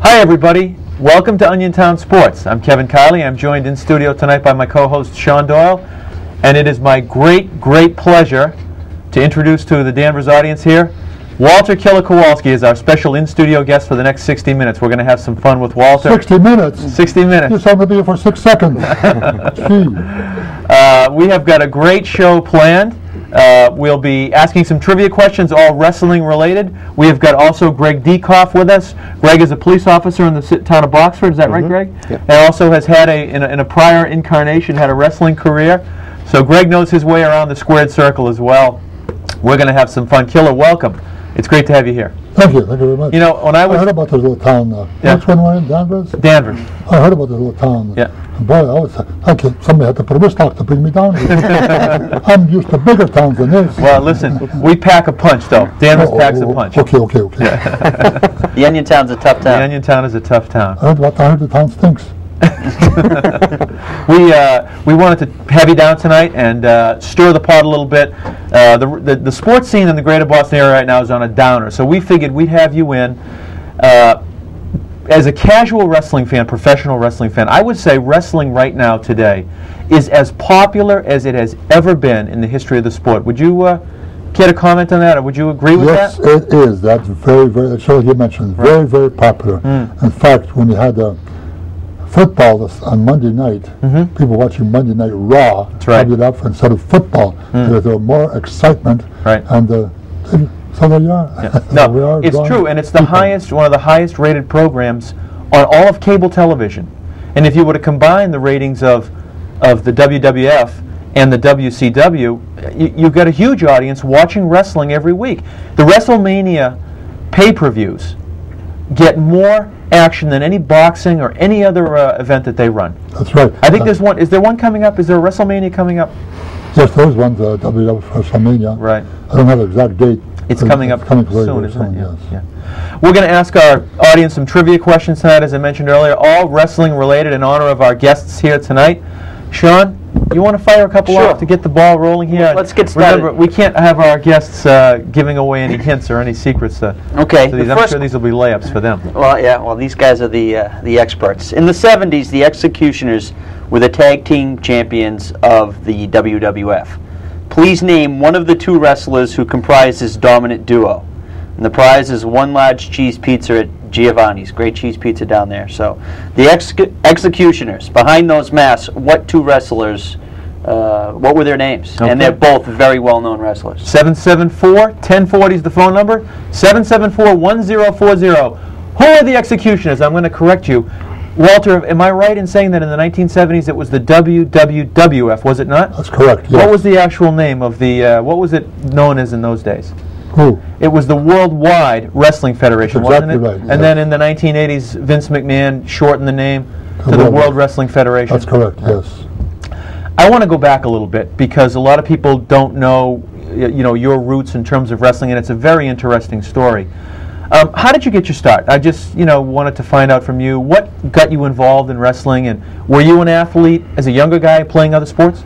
Hi everybody, welcome to Oniontown Sports. I'm Kevin Kiley. I'm joined in studio tonight by my co-host Sean Doyle, and it is my great pleasure to introduce to the Danvers audience here, Walter Killer Kowalski is our special in-studio guest for the next 60 minutes. We're going to have some fun with Walter. 60 minutes? 60 minutes. You said we'll be here for 6 seconds. We have got a great show planned. We'll be asking some trivia questions, all wrestling related. We have got also Greg Dekoff with us. Greg is a police officer in the town of Boxford. Is that right, Greg? Yep. And also has had in a prior incarnation had a wrestling career. So Greg knows his way around the squared circle as well. We're going to have some fun. Killer, welcome. It's great to have you here. Thank you very much. You know, when I heard about this little town. Which one were in Danvers? Danvers. I heard about this little town. Yeah. Boy, I was okay. Somebody had to put a wrist lock to bring me down here. I'm used to bigger towns than this. Well, listen, we pack a punch, though. Danvers packs a punch. Okay. The Onion Town's a tough town. The Onion Town is a tough town. I heard the town stinks. We wanted to have you down tonight and stir the pot a little bit. The sports scene in the greater Boston area right now is on a downer, so we figured we'd have you in. As a casual wrestling fan, professional wrestling fan, I would say wrestling right now today is as popular as it has ever been in the history of the sport. Would you care to comment on that, or would you agree with that? Yes, it is. That's very, that's what you mentioned. Very, very popular. In fact, when you had football on Monday night, people watching Monday Night Raw subbed it up instead of football because there was more excitement. Right. And so there you are. Yeah. No, it's true, and it's the highest, one of the highest rated programs on all of cable television. And if you were to combine the ratings of the WWF and the WCW, you've got a huge audience watching wrestling every week. The WrestleMania pay-per-views get more action than any boxing or any other event that they run. That's right. I think there's one. Is there one coming up? Is there a WrestleMania coming up? Yes, there's one, the WWF WrestleMania. Right. I don't have the exact date. It's coming up soon, isn't it? Yes. Yeah. We're going to ask our audience some trivia questions tonight, as I mentioned earlier, all wrestling related in honor of our guests here tonight. Sean, you want to fire a couple off to get the ball rolling here? Well, let's get started. Remember, we can't have our guests giving away any hints or any secrets. Okay. So I'm sure these will be layups for them. Well, yeah. Well, these guys are the experts. In the 70s, the Executioners were the tag team champions of the WWF. Please name one of the two wrestlers who comprise this dominant duo. And the prize is one large cheese pizza at Giovanni's. Great cheese pizza down there. So, the Executioners, behind those masks, what two wrestlers, what were their names? Okay. And they're both very well-known wrestlers. 774-1040 is the phone number. 774-1040. Who are the Executioners? I'm going to correct you. Walter, am I right in saying that in the 1970s it was the WWF, was it not? That's correct, yes. What was the actual name of the, what was it known as in those days? Who? It was the Worldwide Wrestling Federation, That's wasn't it? Right, and yes. Then in the 1980s, Vince McMahon shortened the name to the World Wrestling Federation. That's correct, yes. I want to go back a little bit because a lot of people don't know, your roots in terms of wrestling, and it's a very interesting story. How did you get your start? I just, wanted to find out from you what got you involved in wrestling, and were you an athlete as a younger guy playing other sports?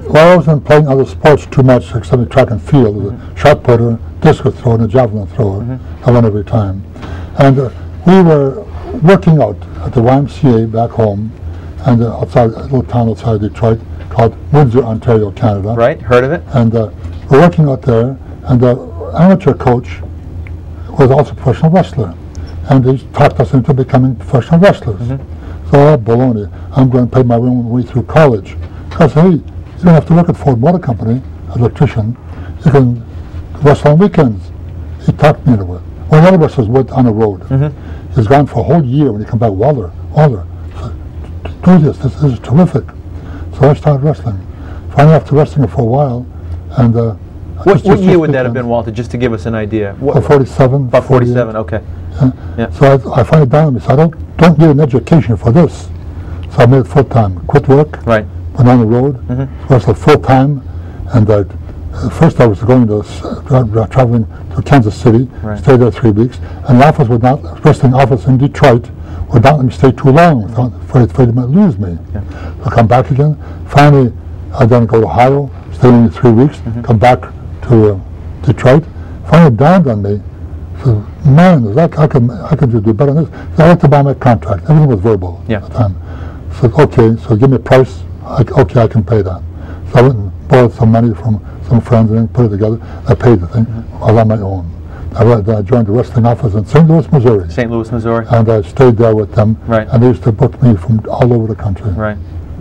Well, I wasn't playing other sports too much except in track and field. I was a shot putter, discus thrower, and a javelin thrower. I won every time. And we were working out at the YMCA back home, and outside a little town outside Detroit called Windsor, Ontario, Canada. Right, heard of it. And we're working out there, and the amateur coach was also a professional wrestler, and he talked us into becoming professional wrestlers. So, baloney, I'm going to pay my own way through college. Because, hey, you don't have to work at Ford Motor Company, an electrician. You can wrestle on weekends. He talked me into it. Well, one of us went on the road. He's gone for a whole year. When he come back, Walter, so, do this is terrific. So I started wrestling. Finally, after wrestling for a while, and what year would that have been, Walter, just to give us an idea? About 47. About 47, okay. Yeah. So I finally down on me, so I don't need an education for this. So I made it full-time. Quit work, right. Went on the road, wrestled full-time, and first I was going to, traveling to Kansas City, stayed there 3 weeks, and the office would not, wrestling office in Detroit, would not let me stay too long, afraid they might lose me. So I come back again. Finally, I then go to Ohio, stay only 3 weeks, come back to Detroit. Finally dawned on me, So, man, I could just do better than this. So I had to buy my contract. Everything was verbal at the time. So, okay, so give me a price. Okay, I can pay that. So I went and borrowed some money from some friends and then put it together. I paid the thing all on my own. I joined the wrestling office in St. Louis, Missouri. St. Louis, Missouri. And I stayed there with them. Right. And they used to book me from all over the country. Right.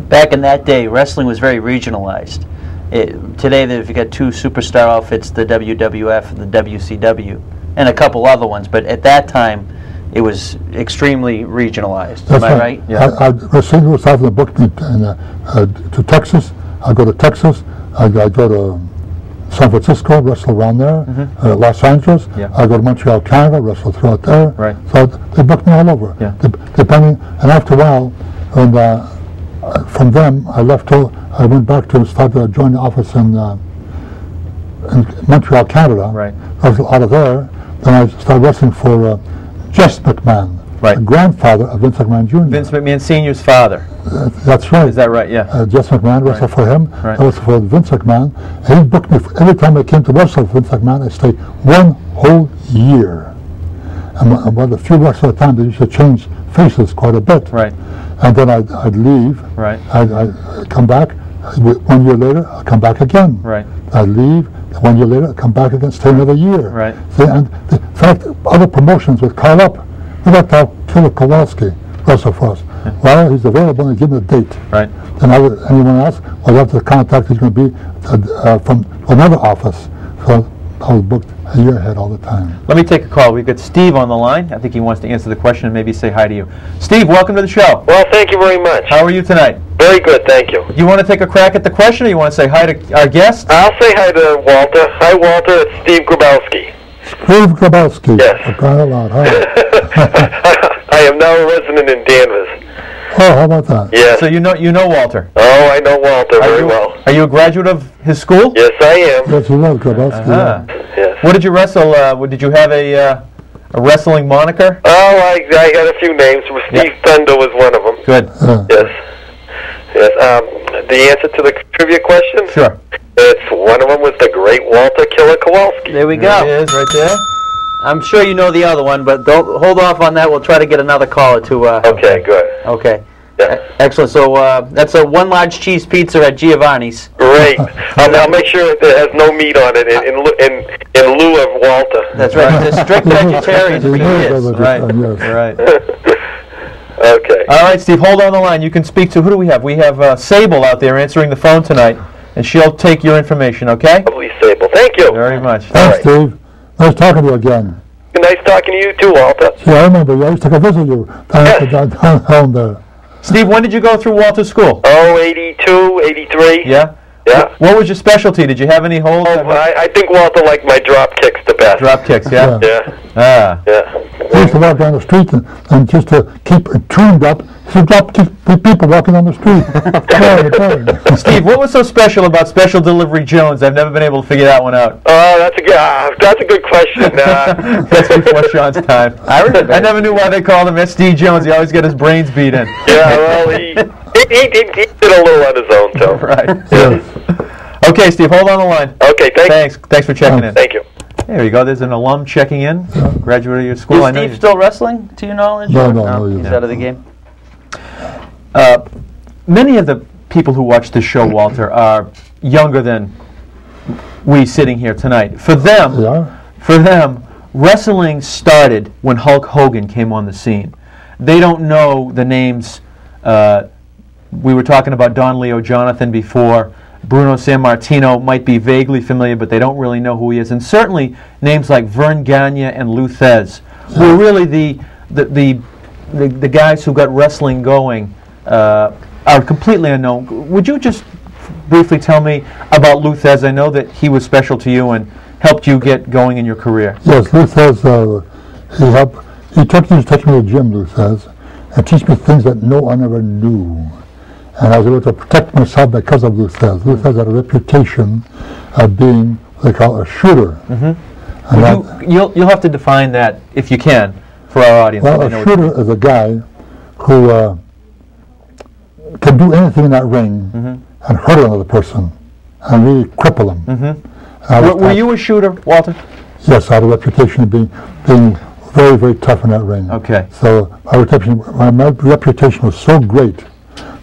Back in that day, wrestling was very regionalized. Today, they've got two superstar outfits, the WWF and the WCW, and a couple other ones. But at that time, it was extremely regionalized. That's Am I right? Yeah. St. Louis often booked me to Texas. I go to Texas. I go to San Francisco, wrestle around there. Los Angeles. I go to Montreal, Canada, wrestle throughout there. Right. So they booked me all over. Depending, and after a while, when from them I left. I went back to join the office in Montreal, Canada. Right. I was out of there. Then I started wrestling for Jess McMahon, the grandfather of Vince McMahon Jr. Vince McMahon Sr.'s father. That's right. Is that right? Yeah. Jess McMahon, wrestled for him. Right. I wrestled for Vince McMahon. And he booked me every time I came to wrestle for Vince McMahon. I stayed 1 whole year. And one of the few wrestlers at the time, they used to change faces quite a bit. Right. And then I'd leave. Right. I'd come back. 1 year later, I'd come back again. Right. I'd leave. 1 year later, I'd come back again, stay another year. Right. See, and in fact, other promotions would call up. We'd like to have Killer Kowalski wrestle for us. Well, he's available, and give him a date. Right. Then anyone else, well, you have to contact, he's going to be from another office. So I was booked a year ahead all the time. Let me take a call. We've got Steve on the line. I think he wants to answer the question and maybe say hi to you. Steve, welcome to the show. Well, thank you very much. How are you tonight? Very good, thank you. You want to take a crack at the question, or you want to say hi to our guest? I'll say hi to Walter. Hi, Walter. It's Steve Grabowski. Steve Grabowski. Yes. I am now a resident in Danvers. Oh, how about that? Yes. So you know Walter. Oh, I know Walter very well. Are you a graduate of his school? Yes, I am. Yes, you love Grabowski. Yes. What did you wrestle? Did you have a wrestling moniker? Oh, I got a few names. Steve Thunder was one of them. Good. Yes. Yes. The answer to the trivia question? Sure. It's one of them was the great Walter Killer Kowalski. There we go. There it is, right there. I'm sure you know the other one, but don't hold off on that. We'll try to get another caller to. Okay, good. Okay. Yeah. Excellent. So that's a 1 large cheese pizza at Giovanni's. Great. I'll make sure it has no meat on it in lieu of Walter. That's right. He's a strict vegetarian for years. Right. Right. Okay. All right, Steve, hold on the line. You can speak to, who do we have? We have Sable out there answering the phone tonight, and she'll take your information, okay? Lovely, Sable. Thank you. Very much. Thanks, Steve. Nice talking to you again. Nice talking to you too, Walter. See, I remember you. I used to come visit you down there. Steve, when did you go through Walter's school? Oh, 82, 83. Yeah? Yeah. What was your specialty? Did you have any holds? Oh, I think Walter liked my drop kicks the best. Drop kicks, yeah? Yeah. Ah. Yeah. I used to walk down the street and just to keep it tuned up, so drop kick people walking down the street. Steve, what was so special about Special Delivery Jones? I've never been able to figure that one out. Oh, that's a good question. That's before Sean's time. I never knew why they called him SD Jones. He always got his brains beat in. Yeah, well, he did a little on his own, too. Right. Yes. Okay, Steve, hold on the line. Okay, Thanks for checking in. Thank you. There you go. There's an alum checking in. Graduate of your school. Is Steve still wrestling, to your knowledge? No, He's out of the game. Many of the people who watch this show, Walter, are younger than we sitting here tonight. For them, wrestling started when Hulk Hogan came on the scene. They don't know the names. We were talking about Don Leo Jonathan before. Bruno Sammartino might be vaguely familiar, but they don't really know who he is. And certainly names like Vern Gagne and Lou Thez were really the guys who got wrestling going, are completely unknown. Would you just briefly tell me about Lou Thez? I know that he was special to you and helped you get going in your career. Yes, Lou Thez, he used to take me to the gym, Lou Thez, and teach me things that no one ever knew. And I was able to protect myself because of Lou Thez. Lou Thez had a reputation of being what they call a shooter. And you'll have to define that, if you can, for our audience. Well, a shooter is a guy who can do anything in that ring and hurt another person and really cripple him. Were you a shooter, Walter? Yes, I had a reputation of being very, very tough in that ring. Okay. So my reputation was so great.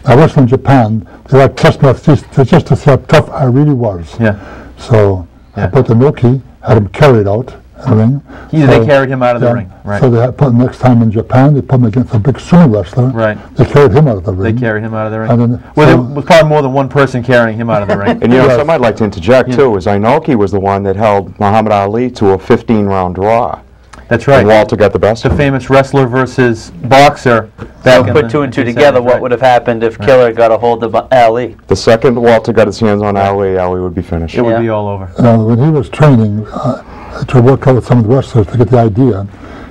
I was in Japan. They had trust me just to see how tough I really was. Yeah. So I put the Noki, had him carried out in the ring. They carried him out of the ring. Right. So they had put him next time in Japan. They put him against a big sumo wrestler. Right. They carried him out of the ring. They carried him out of the ring. And then, well, there was probably more than one person carrying him out of the ring. And you know, something I'd like to interject too is Inoki was the one that held Muhammad Ali to a 15-round draw. That's right. And Walter got the best. The famous wrestler versus boxer. So put two and two together, what would have happened if Killer got a hold of Ali? The second Walter got his hands on Ali, Ali would be finished. It would be all over. When he was training to work out with some of the wrestlers to get the idea,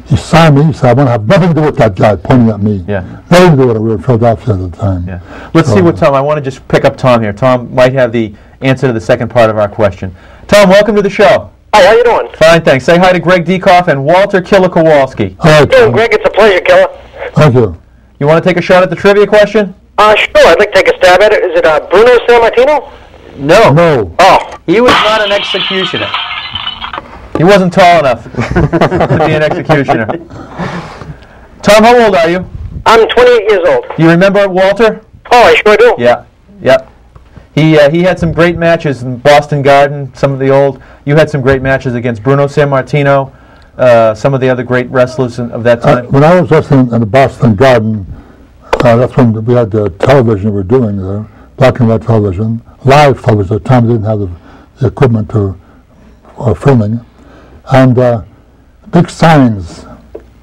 he saw me, he said, I want to have nothing to do with that guy, pointing at me. Yeah. Nothing to do with it. We were in Philadelphia at the time. Yeah. Let's see what Tom, I want to just pick up Tom here. Tom might have the answer to the second part of our question. Tom, welcome to the show. Hi, how you doing? Fine, thanks. Say hi to Greg Diekoff and Walter Killer Kowalski. All right, Greg, it's a pleasure, Killer. Thank you. You want to take a shot at the trivia question? Sure, I'd like to take a stab at it. Is it Bruno Sammartino? No. No. Oh. He was not an executioner. He wasn't tall enough to be an executioner. Tom, how old are you? I'm 28 years old. You remember Walter? Oh, I sure do. Yeah. Yep. He had some great matches in Boston Garden, some of the old. You had some great matches against Bruno Sammartino, some of the other great wrestlers of that time. When I was wrestling in the Boston Garden, that's when we had the television we were doing there, black and white television, live television. At the time, we didn't have the equipment for filming. And big signs,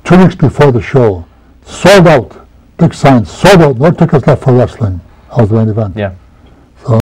2 weeks before the show, sold out. Big signs, sold out. No tickets left for wrestling. That was the main event. Yeah.